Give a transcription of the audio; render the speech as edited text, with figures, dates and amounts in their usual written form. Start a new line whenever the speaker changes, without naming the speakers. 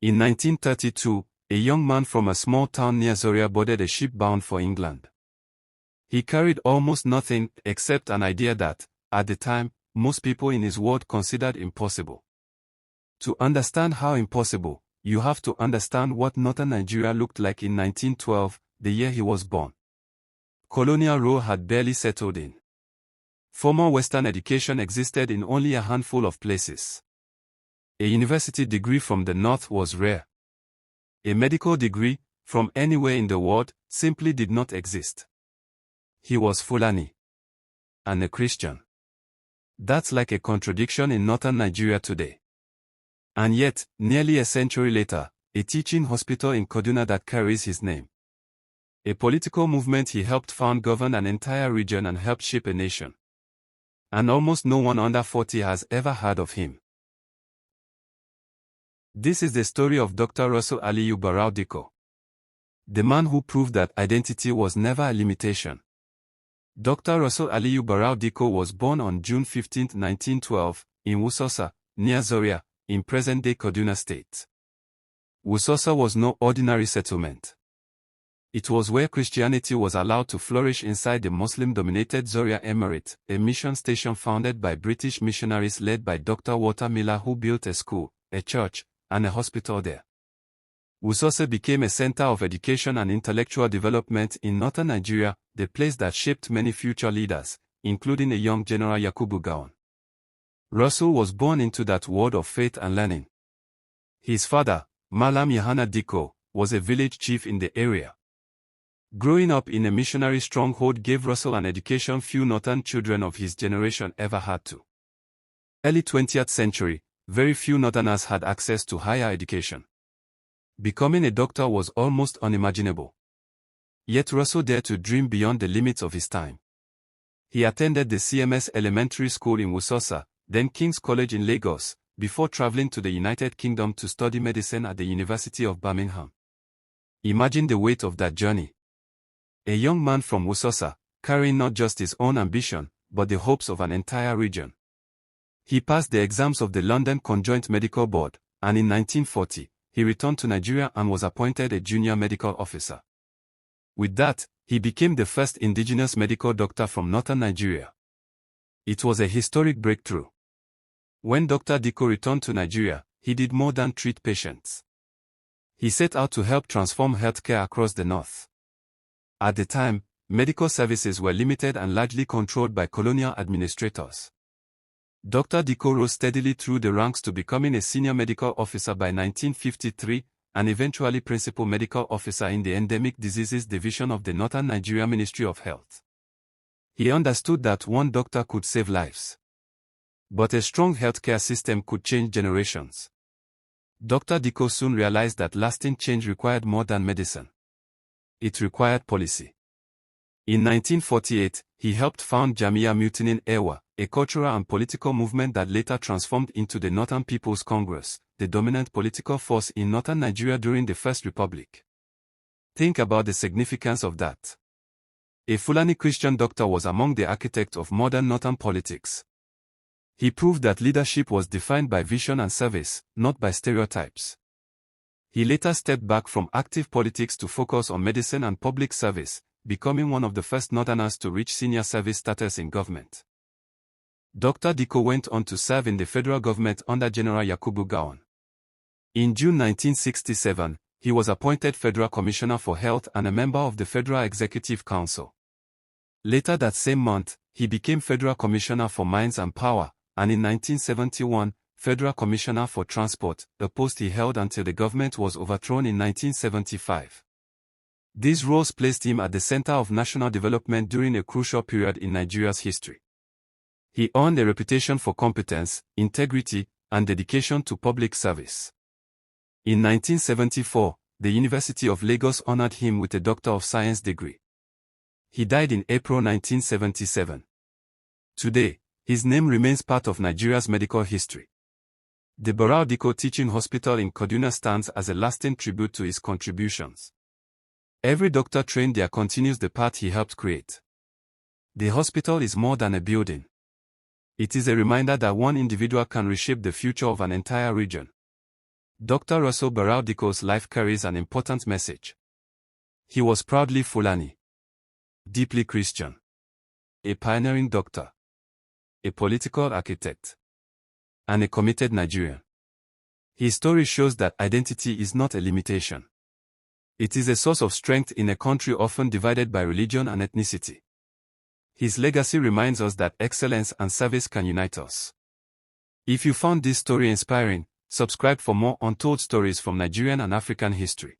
In 1932, a young man from a small town near Zaria boarded a ship bound for England. He carried almost nothing except an idea that, at the time, most people in his world considered impossible. To understand how impossible, you have to understand what northern Nigeria looked like in 1912, the year he was born. Colonial rule had barely settled in. Formal Western education existed in only a handful of places. A university degree from the north was rare. A medical degree, from anywhere in the world, simply did not exist. He was Fulani. And a Christian. That's like a contradiction in northern Nigeria today. And yet, nearly a century later, a teaching hospital in Kaduna that carries his name. A political movement he helped found govern an entire region and helped shape a nation. And almost no one under 40 has ever heard of him. This is the story of Dr. Russell Aliyu Barau Dikko. The man who proved that identity was never a limitation. Dr. Russell Aliyu Barau Dikko was born on June 15, 1912, in Wusasa, near Zaria, in present-day Kaduna State. Wusasa was no ordinary settlement. It was where Christianity was allowed to flourish inside the Muslim-dominated Zaria Emirate, a mission station founded by British missionaries led by Dr. Walter Miller, who built a school, a church, and a hospital there. Wusasa became a center of education and intellectual development in northern Nigeria, the place that shaped many future leaders, including a young General Yakubu Gowon. Russell was born into that world of faith and learning. His father, Malam Yohana Dikko, was a village chief in the area. Growing up in a missionary stronghold gave Russell an education few northern children of his generation ever had to. Early 20th century, very few northerners had access to higher education. Becoming a doctor was almost unimaginable. Yet Russell dared to dream beyond the limits of his time. He attended the CMS Elementary School in Wusasa, then King's College in Lagos, before traveling to the United Kingdom to study medicine at the University of Birmingham. Imagine the weight of that journey. A young man from Wusasa, carrying not just his own ambition, but the hopes of an entire region. He passed the exams of the London Conjoint Medical Board, and in 1940, he returned to Nigeria and was appointed a junior medical officer. With that, he became the first indigenous medical doctor from northern Nigeria. It was a historic breakthrough. When Dr. Dikko returned to Nigeria, he did more than treat patients. He set out to help transform healthcare across the north. At the time, medical services were limited and largely controlled by colonial administrators. Dr. Dikko rose steadily through the ranks to becoming a senior medical officer by 1953, and eventually principal medical officer in the Endemic Diseases Division of the Northern Nigeria Ministry of Health. He understood that one doctor could save lives. But a strong healthcare system could change generations. Dr. Dikko soon realized that lasting change required more than medicine. It required policy. In 1948, he helped found Jamia Mutinin Ewa, a cultural and political movement that later transformed into the Northern People's Congress, the dominant political force in northern Nigeria during the First Republic. Think about the significance of that. A Fulani Christian doctor was among the architects of modern northern politics. He proved that leadership was defined by vision and service, not by stereotypes. He later stepped back from active politics to focus on medicine and public service, becoming one of the first northerners to reach senior service status in government. Dr. Dikko went on to serve in the federal government under General Yakubu Gowon. In June 1967, he was appointed Federal Commissioner for Health and a member of the Federal Executive Council. Later that same month, he became Federal Commissioner for Mines and Power, and in 1971, Federal Commissioner for Transport, a post he held until the government was overthrown in 1975. These roles placed him at the center of national development during a crucial period in Nigeria's history. He earned a reputation for competence, integrity, and dedication to public service. In 1974, the University of Lagos honored him with a Doctor of Science degree. He died in April 1977. Today, his name remains part of Nigeria's medical history. The Barau Dikko Teaching Hospital in Kaduna stands as a lasting tribute to his contributions. Every doctor trained there continues the path he helped create. The hospital is more than a building. It is a reminder that one individual can reshape the future of an entire region. Dr. Russell Barau Dikko's life carries an important message. He was proudly Fulani, deeply Christian, a pioneering doctor, a political architect, and a committed Nigerian. His story shows that identity is not a limitation. It is a source of strength in a country often divided by religion and ethnicity. His legacy reminds us that excellence and service can unite us. If you found this story inspiring, subscribe for more untold stories from Nigerian and African history.